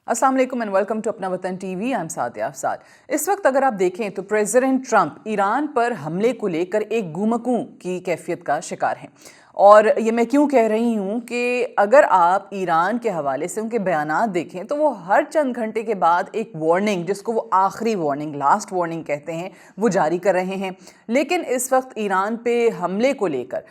अस्सलाम वालेकुम and welcome to अपना वतन TV. I am Sadia Afsar. इस वक्त अगर आप देखें तो प्रेसिडेंट ट्रंप ईरान पर हमले को लेकर एक गुमकू की कैफियत का शिकार हैं। और ये मैं क्यों कह रही हूँ कि अगर आप ईरान के हवाले से उनके बयानात देखें तो वो हर चंद घंटे के बाद एक वार्निंग, जिसको वो आखिरी वार्निंग, लास्ट वार्निंग कहते हैं, वो जारी कर रहे हैं। लेकिन इस वक्त ईरान पे हमले को लेकर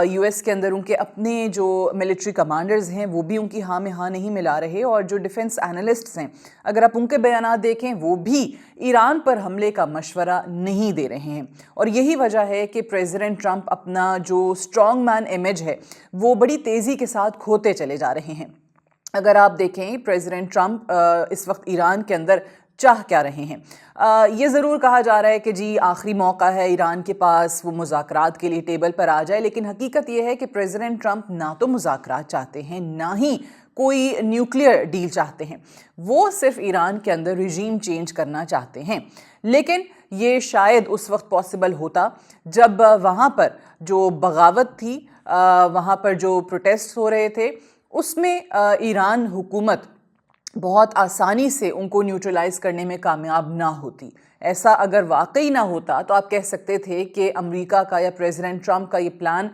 यूएस के अंदर उनके अपने जो मिलिट्री कमांडर्स हैं वो भी उनकी हाँ में हाँ नहीं मिला रहे, और जो डिफेंस एनालिस्ट्स हैं अगर आप उनके बयानात देखें वो भी ईरान पर हमले का मशवरा नहीं दे रहे हैं। और यही वजह है कि प्रेसिडेंट ट्रंप अपना जो स्ट्रॉन्ग मैन इमेज है वो बड़ी तेज़ी के साथ खोते चले जा रहे हैं। अगर आप देखें प्रेसिडेंट ट्रंप इस वक्त ईरान के अंदर चाह क्या रहे हैं। ये ज़रूर कहा जा रहा है कि जी आखिरी मौका है ईरान के पास, वो मुज़ाकरात के लिए टेबल पर आ जाए, लेकिन हकीकत ये है कि प्रेसिडेंट ट्रंप ना तो मुज़ाकरात चाहते हैं ना ही कोई न्यूक्लियर डील चाहते हैं। वो सिर्फ ईरान के अंदर रिजीम चेंज करना चाहते हैं। लेकिन ये शायद उस वक्त पॉसिबल होता जब वहाँ पर जो बगावत थी, वहाँ पर जो प्रोटेस्ट हो रहे थे, उसमें ईरान हुकूमत बहुत आसानी से उनको न्यूट्रलाइज करने में कामयाब ना होती। ऐसा अगर वाकई ना होता तो आप कह सकते थे कि अमेरिका का या प्रेसिडेंट ट्रंप का ये प्लान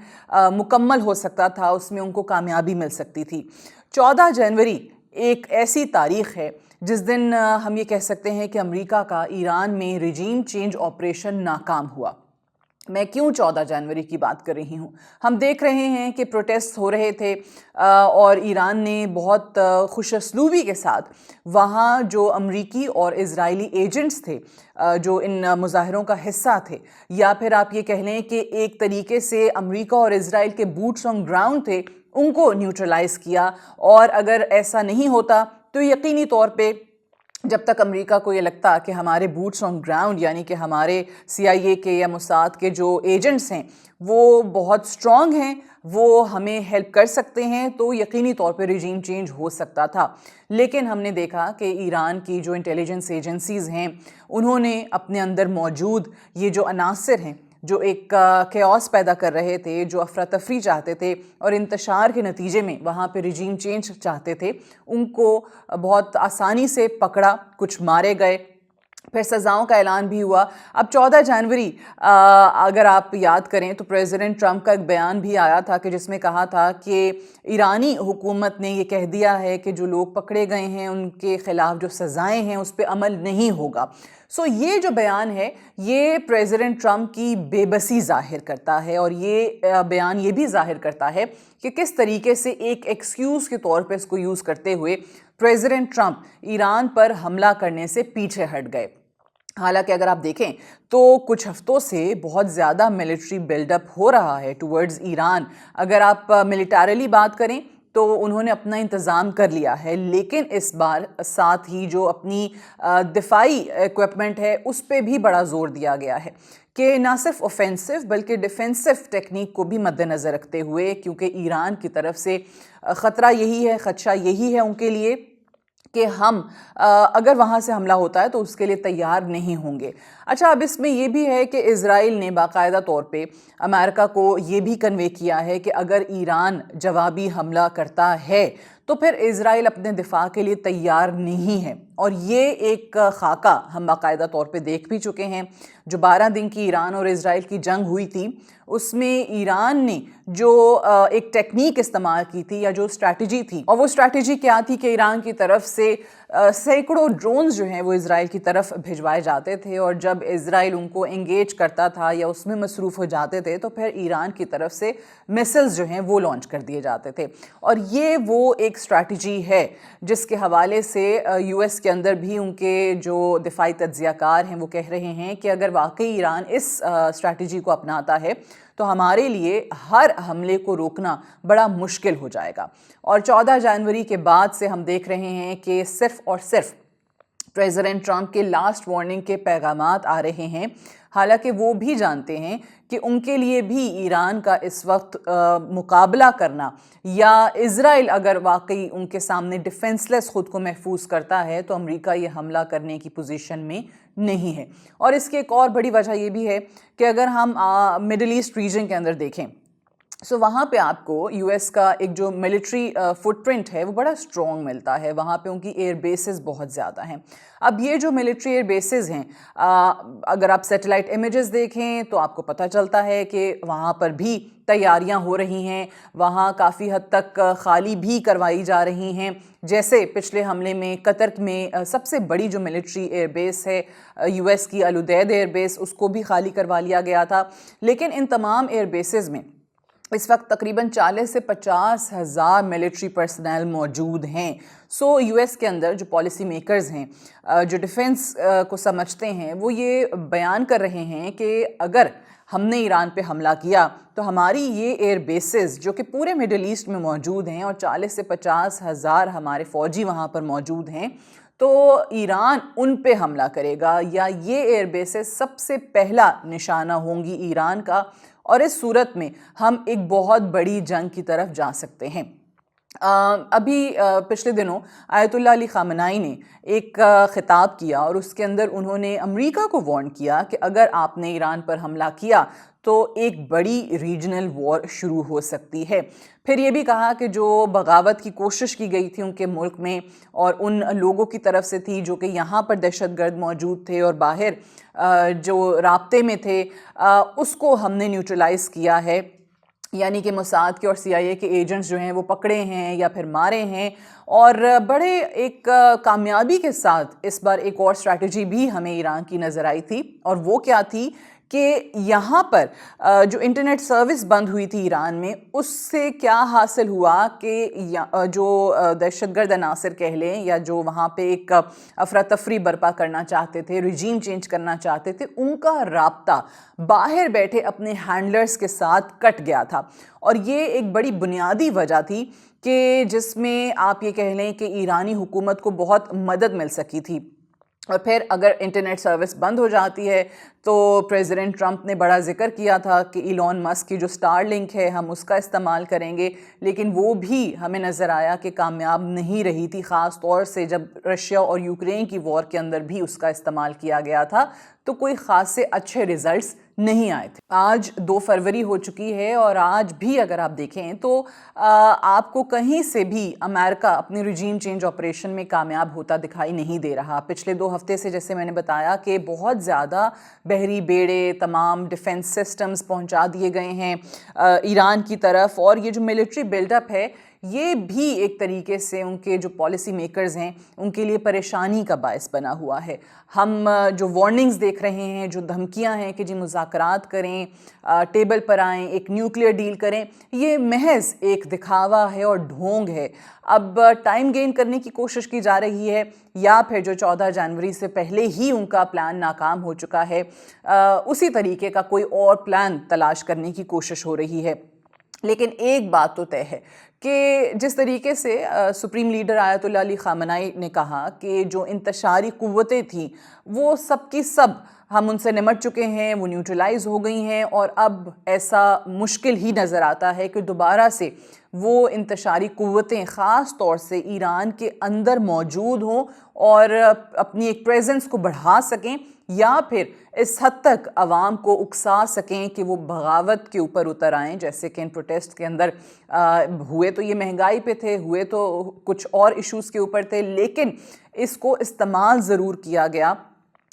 मुकम्मल हो सकता था, उसमें उनको कामयाबी मिल सकती थी। 14 जनवरी एक ऐसी तारीख़ है जिस दिन हम ये कह सकते हैं कि अमेरिका का ईरान में रिजीम चेंज ऑपरेशन नाकाम हुआ। मैं क्यों 14 जनवरी की बात कर रही हूँ? हम देख रहे हैं कि प्रोटेस्ट हो रहे थे और ईरान ने बहुत खुशअस्लूबी के साथ वहाँ जो अमरीकी और इजरायली एजेंट्स थे जो इन मुजाहरों का हिस्सा थे, या फिर आप ये कह लें कि एक तरीके से अमरीका और इजराइल के बूट्स ऑन ग्राउंड थे, उनको न्यूट्रलाइज़ किया। और अगर ऐसा नहीं होता तो यकीनी तौर पे जब तक अमेरिका को ये लगता कि हमारे बूट्स ऑन ग्राउंड यानी कि हमारे CIA के या मोसाद के जो एजेंट्स हैं वो बहुत स्ट्रॉन्ग हैं, वो हमें हेल्प कर सकते हैं, तो यकीनी तौर पे रिजीम चेंज हो सकता था। लेकिन हमने देखा कि ईरान की जो इंटेलिजेंस एजेंसीज़ हैं उन्होंने अपने अंदर मौजूद ये जो अनासर हैं जो एक केओस पैदा कर रहे थे, जो अफरा तफरी चाहते थे और इंतशार के नतीजे में वहाँ पे रिजीम चेंज चाहते थे, उनको बहुत आसानी से पकड़ा, कुछ मारे गए, फिर सज़ाओं का ऐलान भी हुआ। अब 14 जनवरी अगर आप याद करें तो प्रेसिडेंट ट्रंप का एक बयान भी आया था कि जिसमें कहा था कि ईरानी हुकूमत ने ये कह दिया है कि जो लोग पकड़े गए हैं उनके ख़िलाफ़ जो सज़ाएं हैं उस पर अमल नहीं होगा। सो ये जो बयान है ये प्रेसिडेंट ट्रंप की बेबसी ज़ाहिर करता है, और ये बयान ये भी ज़ाहिर करता है कि किस तरीके से एक एक्सक्यूज़ के तौर पे इसको यूज़ करते हुए प्रेसिडेंट ट्रंप ईरान पर हमला करने से पीछे हट गए। हालांकि अगर आप देखें तो कुछ हफ्तों से बहुत ज़्यादा मिलिट्री बिल्डअप हो रहा है टुवर्ड्स ईरान। अगर आप मिलिटरीली बात करें तो उन्होंने अपना इंतज़ाम कर लिया है, लेकिन इस बार साथ ही जो अपनी दिफाई इक्विपमेंट है उस पर भी बड़ा ज़ोर दिया गया है कि ना सिर्फ ऑफेंसिव बल्कि डिफेंसिव टेक्निक को भी मद्देनज़र रखते हुए, क्योंकि ईरान की तरफ से ख़तरा यही है, ख़दशा यही है उनके लिए कि हम अगर वहाँ से हमला होता है तो उसके लिए तैयार नहीं होंगे। अच्छा, अब इसमें यह भी है कि इज़राइल ने बाकायदा तौर पे अमेरिका को ये भी कन्वे किया है कि अगर ईरान जवाबी हमला करता है तो फिर इज़राइल अपने दिफा के लिए तैयार नहीं है। और ये एक खाका हम बाकायदा तौर पे देख भी चुके हैं। जो 12 दिन की ईरान और इज़राइल की जंग हुई थी उसमें ईरान ने जो एक टेक्निक इस्तेमाल की थी या जो स्ट्रैटेजी थी, और वो स्ट्रैटेजी क्या थी कि ईरान की तरफ से सैकड़ों ड्रोन्स जो हैं वो इज़राइल की तरफ भिजवाए जाते थे, और जब इज़राइल उनको एंगेज करता था या उसमें मसरूफ़ हो जाते थे तो फिर ईरान की तरफ से मिसाइल्स जो हैं वो लॉन्च कर दिए जाते थे। और ये वो एक स्ट्रैटेजी है जिसके हवाले से US के अंदर भी उनके जो दिफाई तज्ज़ियाकार हैं वो कह रहे हैं कि अगर वाकई ईरान इस स्ट्रैटेजी को अपनाता है तो हमारे लिए हर हमले को रोकना बड़ा मुश्किल हो जाएगा। और 14 जनवरी के बाद से हम देख रहे हैं कि सिर्फ और सिर्फ प्रेसिडेंट ट्रंप के लास्ट वार्निंग के पैगामात आ रहे हैं। हालांकि वो भी जानते हैं कि उनके लिए भी ईरान का इस वक्त मुकाबला करना, या इज़राइल अगर वाकई उनके सामने डिफेंसलेस ख़ुद को महफूज करता है तो अमेरिका ये हमला करने की पोजीशन में नहीं है। और इसकी एक और बड़ी वजह ये भी है कि अगर हम मिडिल ईस्ट रीजन के अंदर देखें सो वहाँ पे आपको यूएस का एक जो मिलिट्री फुटप्रिंट है वो बड़ा स्ट्रॉन्ग मिलता है, वहाँ पे उनकी एयर बेसेस बहुत ज़्यादा हैं। अब ये जो मिलिट्री एयर बेसेस हैं, अगर आप सैटेलाइट इमेजेस देखें तो आपको पता चलता है कि वहाँ पर भी तैयारियां हो रही हैं, वहाँ काफ़ी हद तक खाली भी करवाई जा रही हैं। जैसे पिछले हमले में कतर में सबसे बड़ी जो मिलिट्री एयर बेस है यूएस की अल उदैद एयर बेस, उसको भी खाली करवा लिया गया था। लेकिन इन तमाम एयर बेसेस में इस वक्त तकरीबन 40 से 50 हज़ार मिलिट्री पर्सनल मौजूद हैं। सो यूएस के अंदर जो पॉलिसी मेकर्स हैं, जो डिफेंस को समझते हैं, वो ये बयान कर रहे हैं कि अगर हमने ईरान पे हमला किया तो हमारी ये एयर बेसेस जो कि पूरे मिडल ईस्ट में मौजूद हैं और 40 से 50 हज़ार हमारे फ़ौजी वहाँ पर मौजूद हैं, तो ईरान उन पे हमला करेगा या ये एयर बेसेस सबसे पहला निशाना होंगी ईरान का, और इस सूरत में हम एक बहुत बड़ी जंग की तरफ जा सकते हैं। अभी पिछले दिनों आयतुल्लाह अली ख़ामनाई ने एक ख़िताब किया और उसके अंदर उन्होंने अमेरिका को वार्न किया कि अगर आपने ईरान पर हमला किया तो एक बड़ी रीजनल वॉर शुरू हो सकती है। फिर ये भी कहा कि जो बगावत की कोशिश की गई थी उनके मुल्क में और उन लोगों की तरफ से थी जो कि यहाँ पर दहशतगर्द मौजूद थे और बाहर जो राब्ते में थे, उसको हमने न्यूट्रलाइज़ किया है, यानी कि मोसाद के और CIA के एजेंट्स जो हैं वो पकड़े हैं या फिर मारे हैं। और बड़े एक कामयाबी के साथ इस बार एक और स्ट्रैटेजी भी हमें ईरान की नज़र आई थी, और वो क्या थी कि यहाँ पर जो इंटरनेट सर्विस बंद हुई थी ईरान में, उससे क्या हासिल हुआ कि जो दहशतगर्द अनासर कह लें या जो वहाँ पे एक अफरा तफरी बर्पा करना चाहते थे, रिजीम चेंज करना चाहते थे, उनका राब्ता बाहर बैठे अपने हैंडलर्स के साथ कट गया था। और ये एक बड़ी बुनियादी वजह थी कि जिसमें आप ये कह लें कि ईरानी हुकूमत को बहुत मदद मिल सकी थी। और फिर अगर इंटरनेट सर्विस बंद हो जाती है तो प्रेसिडेंट ट्रंप ने बड़ा जिक्र किया था कि इलॉन मस्क की जो स्टार लिंक है हम उसका इस्तेमाल करेंगे, लेकिन वो भी हमें नज़र आया कि कामयाब नहीं रही थी, ख़ास तौर से जब रशिया और यूक्रेन की वॉर के अंदर भी उसका इस्तेमाल किया गया था, तो कोई ख़ास से अच्छे रिज़ल्ट्स नहीं आए थे। आज 2 फरवरी हो चुकी है और आज भी अगर आप देखें तो आपको कहीं से भी अमेरिका अपने रिजीम चेंज ऑपरेशन में कामयाब होता दिखाई नहीं दे रहा। पिछले 2 हफ्ते से जैसे मैंने बताया कि बहुत ज़्यादा बहरी बेड़े, तमाम डिफेंस सिस्टम्स पहुंचा दिए गए हैं ईरान की तरफ, और ये जो मिलिट्री बिल्डअप है ये भी एक तरीके से उनके जो पॉलिसी मेकर्स हैं उनके लिए परेशानी का बायस बना हुआ है। हम जो वार्निंग्स देख रहे हैं, जो धमकियां हैं कि जी मुज़ाकरात करें, टेबल पर आएँ, एक न्यूक्लियर डील करें, ये महज एक दिखावा है और ढोंग है। अब टाइम गेन करने की कोशिश की जा रही है, या फिर जो 14 जनवरी से पहले ही उनका प्लान नाकाम हो चुका है, उसी तरीके का कोई और प्लान तलाश करने की कोशिश हो रही है। लेकिन एक बात तो तय है कि जिस तरीके से सुप्रीम लीडर आयतुल्लाह अली ख़ामनाई ने कहा कि जो इंतशारी क़ुव्वतें थीं वो सब की सब हम उनसे निमट चुके हैं, वो न्यूट्रलाइज़ हो गई हैं, और अब ऐसा मुश्किल ही नज़र आता है कि दोबारा से वो इंतशारी क़ुव्वतें ख़ास तौर से ईरान के अंदर मौजूद हों और अपनी एक प्रेजेंस को बढ़ा सकें, या फिर इस हद तक आवाम को उकसा सकें कि वो बगावत के ऊपर उतर आएँ, जैसे कि इन प्रोटेस्ट के अंदर हुए तो ये महंगाई पे थे, हुए तो कुछ और इश्यूज़ के ऊपर थे, लेकिन इसको इस्तेमाल ज़रूर किया गया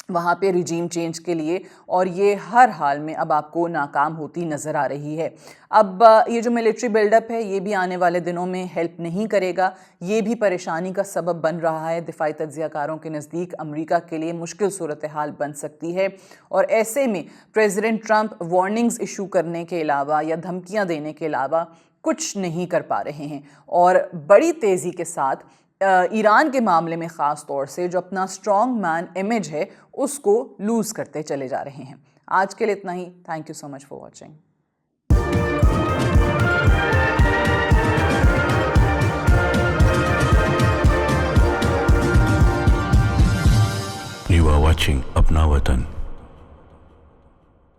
वहाँ पे रिजीम चेंज के लिए, और ये हर हाल में अब आपको नाकाम होती नज़र आ रही है। अब ये जो मिलिट्री बिल्डअप है ये भी आने वाले दिनों में हेल्प नहीं करेगा, ये भी परेशानी का सबब बन रहा है। दिफाई तज्ज़ियाकारों के नज़दीक अमेरिका के लिए मुश्किल सूरत हाल बन सकती है, और ऐसे में प्रेसिडेंट ट्रंप वार्निंग्स इशू करने के अलावा या धमकियाँ देने के अलावा कुछ नहीं कर पा रहे हैं, और बड़ी तेज़ी के साथ ईरान के मामले में ख़ास तौर से जो अपना स्ट्रॉन्ग मैन इमेज है उसको लूज़ करते चले जा रहे हैं। आज के लिए इतना ही। Thank you so much for watching. You are watching अपना वतन।